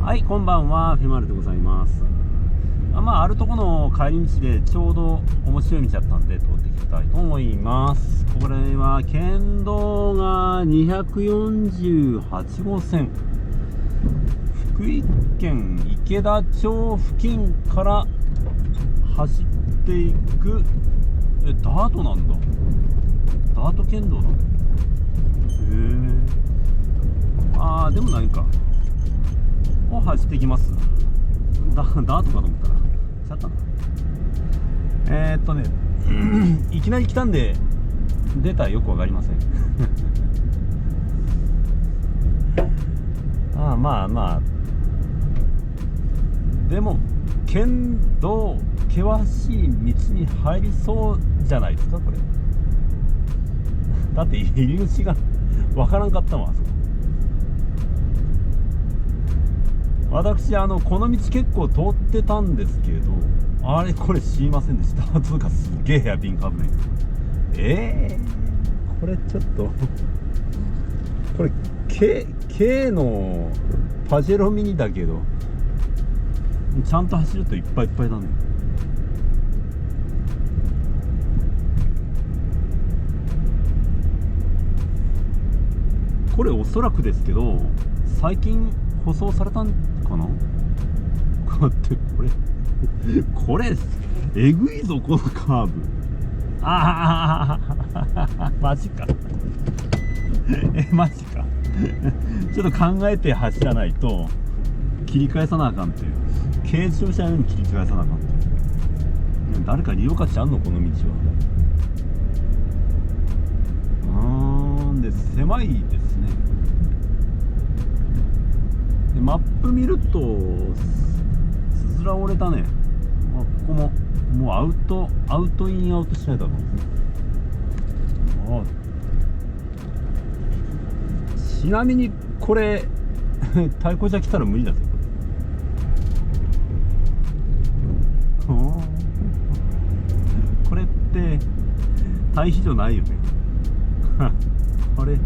はい、こんばんは、フェマルでございます。あるとこの帰り道でちょうど面白い道だったんで通っていきたいと思います。これは県道が248号線、福井県池田町付近から走っていくダートなんだ。ダート県道だ。でも何かを走っていきます。ダートかと思ったらちゃったな。いきなり来たんで出たらよくわかりません。でも県道険しい道に入りそうじゃないですかこれ。だって入り口がわからんかったもん。あそこ私この道結構通ってたんですけど、これ知りませんでした。つうかすげえヘアピンカーブね。これちょっとこれ K のパジェロミニだけどちゃんと走るといっぱいいっぱいだね。これおそらくですけど最近舗装されたんかな。だってこれえぐいぞこのカーブ。マジか。マジか。ちょっと考えて走らないと切り返さなあかんっていう、軽自動車より切り返さなあかんっていう。誰か利用価値あんのこの道は。で狭いですね。でマップ見るとつづら折れたね。ここももうアウトインアウトしないとあかんですね。ちなみにこれ太鼓じゃ来たら無理だぞこれって対比じゃないよね。これ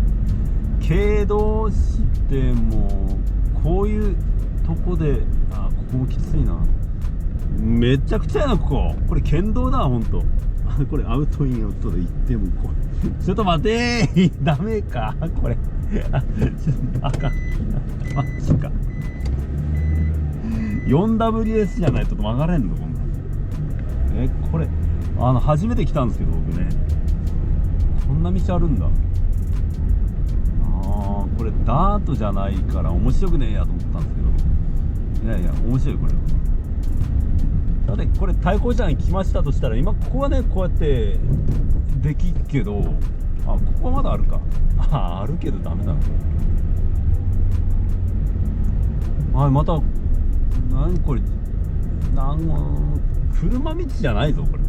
軽道してもこういうとこでここもきついな。めちゃくちゃやなこれ県道だほんと。これアウトインアウトで行ってもちょっと待てーダメかこれ。ちょっとあかんマジか。 4WS じゃないと曲がれんのこんな。これ初めて来たんですけど僕ね、こんな道あるんだ。これダートじゃないから面白くねえやと思ったんですけど、いや面白いこれ。だってこれ太鼓じゃん来ましたとしたら今ここはねこうやってできっけど、ここはまだあるか。あるけどダメだな。また何これ車道じゃないぞこれ。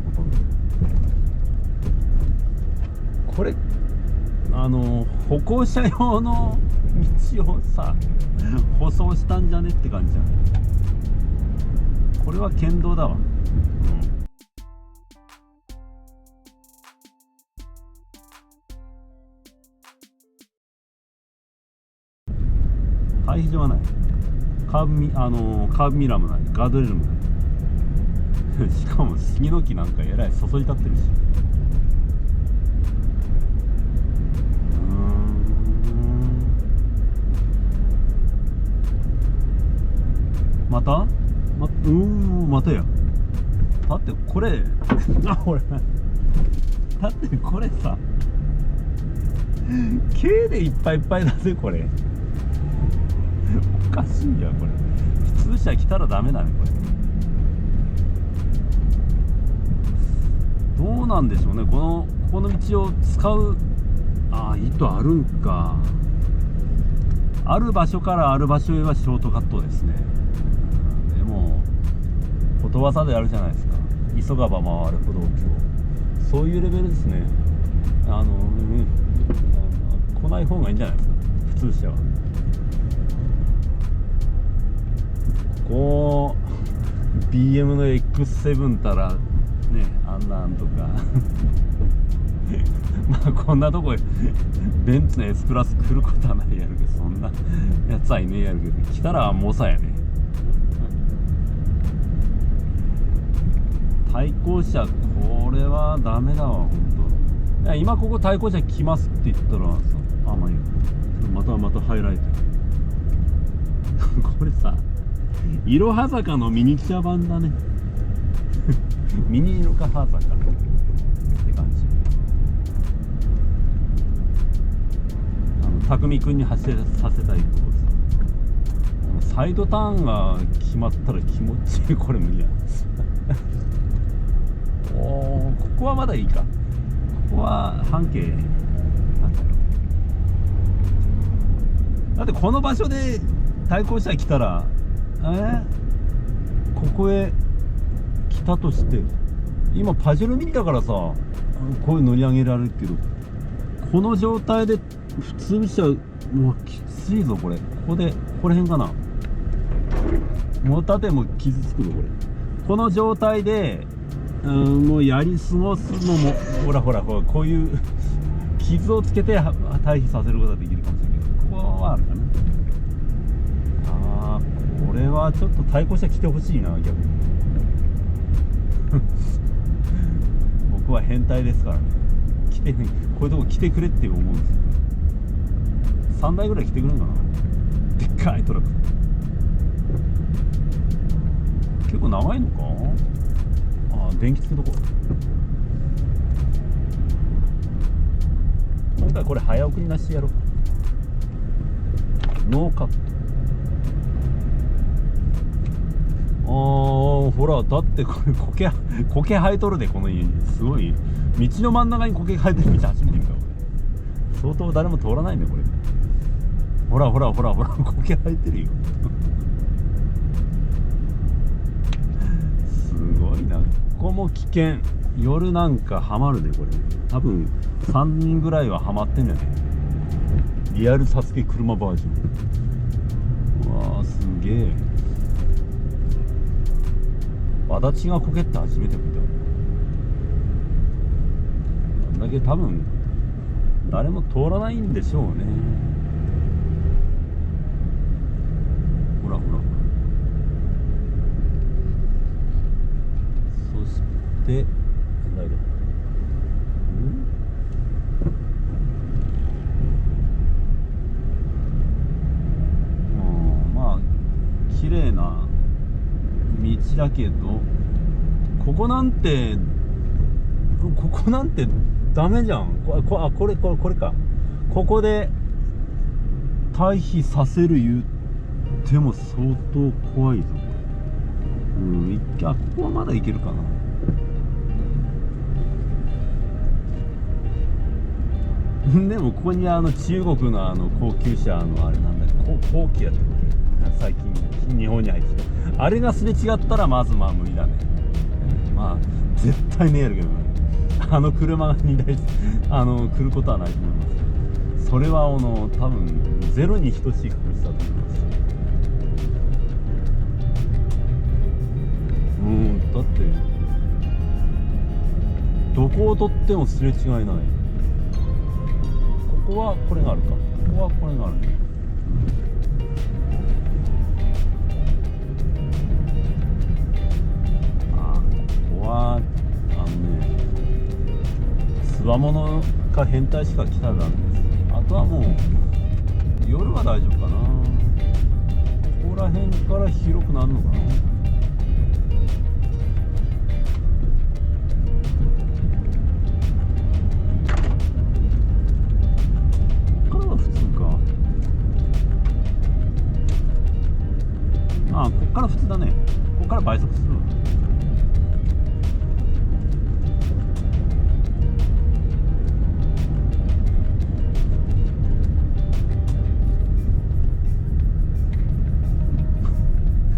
これ歩行者用の道をさ舗装したんじゃねって感じじゃん。これは県道だわ。対比ではない。カーブミラーもない、ガードレールもないしかも杉の木なんかえらいそそり立ってるし。またや。だってこれだってこれさ K でいっぱいいっぱいだぜこれ。おかしいやこれ。普通車来たらダメだねこれ。どうなんでしょうねここの道を使う意図あるんか。ある場所からある場所へはショートカットですね。でもことわざであるじゃないですか。急がば回る歩道橋。そういうレベルですね。来ない方がいいんじゃないですか普通車は。こう BM の X7 たらねなんとかこんなとこベンツの S クラス来ることはないやるけど、そんなやつはいねえやるけど来たら猛者やね。対向車、これはダメだわ、ほんと。いや、今ここ対向車来ますって言ったらさ、あ、まあいいよ。またハイライト。これさ、いろは坂のミニチュア版だね。ミニいろは坂って感じ。匠くんに走させたいとこさ、サイドターンが決まったら気持ちいい。これ無理や。ここはまだいいか。ここは半径なんだろう。だってこの場所で対向車来たら、ここへ来たとして、今パジェロミニだからさ、こういう乗り上げられるけど、この状態で普通車、うわきついぞこれ。ここでこの辺かな、もう盾も傷つくぞこれ。この状態でもうやり過ごすのも、ほらこういう傷をつけて退避させることができるかもしれないけど、ここはあるかな。これはちょっと対向車来てほしいな、逆に。僕は変態ですからね。こういうとこ来てくれって思うんですよ。3台ぐらい来てくれるかな、でっかいトラック。結構長いのか。電気つけとこう。今回これ早送りなしやろう。ノーカット。ほら、だってこれ苔生えとるで、この家に。すごい。道の真ん中に苔生えてる道初めて見た。相当誰も通らないねこれ。ほら苔生えてるよ。すごいな。ここも危険。夜なんかハマるねこれ。多分3人ぐらいはハマってんじゃね。リアルサスケ車バージョン。うわー、すげえ。わだちがこけって初めて見た。だけど多分誰も通らないんでしょうね。ほらそして大丈夫。まあ綺麗な道だけど、ここなんてダメじゃん。これか。ここで退避させる言っても相当怖いぞこれ。ここはまだいけるかな。でもここに中国の高級車あれなんだっけ、高級やったっけ、最近日本に入ってきたあれがすれ違ったらまず無理だね。まあ絶対ねやるけどね、車が2台来ることはないと思います。それは多分ゼロに等しい確率だと思いますし、だってどこを取ってもすれ違いない。ここはこれがあるか、ここはこれがあるね。ここはつわものか変態しか来たらダメです。あとはもう夜は大丈夫かな。ここら辺から広くなるのかな。ここからは普通か。ここから普通だね。ここから倍速するわ。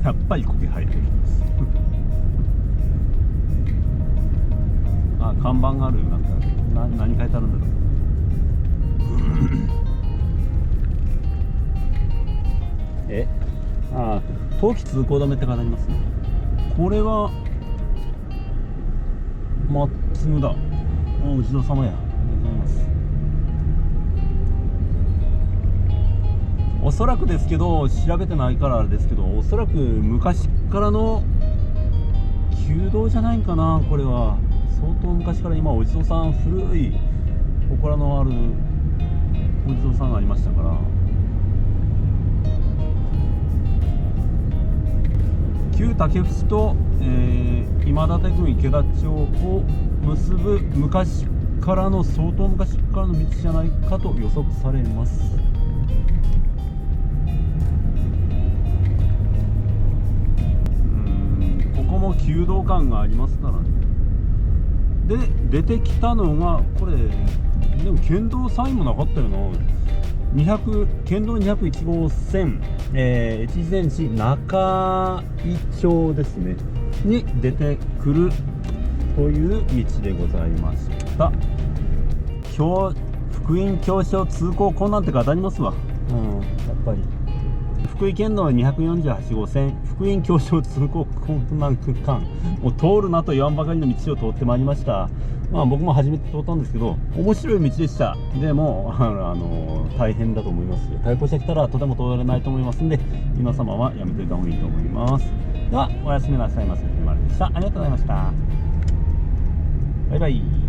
やっぱり苔生えてる看板があるよ。なんか何書いてあるんだろう。冬季通行止めって書いてありますね。これはまっすぐだ。お地蔵様や。ありがとうございます。おそらくですけど、調べてないからあれですけど、おそらく昔からの旧道じゃないんかな。これは相当昔から今お地蔵さん、古い祠のあるお地蔵さんがありましたから。旧竹淵と、今立郡池田町を結ぶ昔からの相当昔からの道じゃないかと予測されます。ここも旧道感がありますからね。で出てきたのがこれでも県道サインもなかったよな。県道201号線、越前市中井町ですねに出てくるという道でございました。福音狭小通行困難って書いてありますわ。やっぱり福井県道248号線福音狭小通行困難区間を通るなと言わんばかりの道を通ってまいりました。僕も初めて通ったんですけど面白い道でした。でも大変だと思いますよ。対向車来たらとても通れないと思いますんで、皆様はやめておいた方がいいと思います。ではおやすみなさいませ。ひまるでした。ありがとうございました。バイバイ。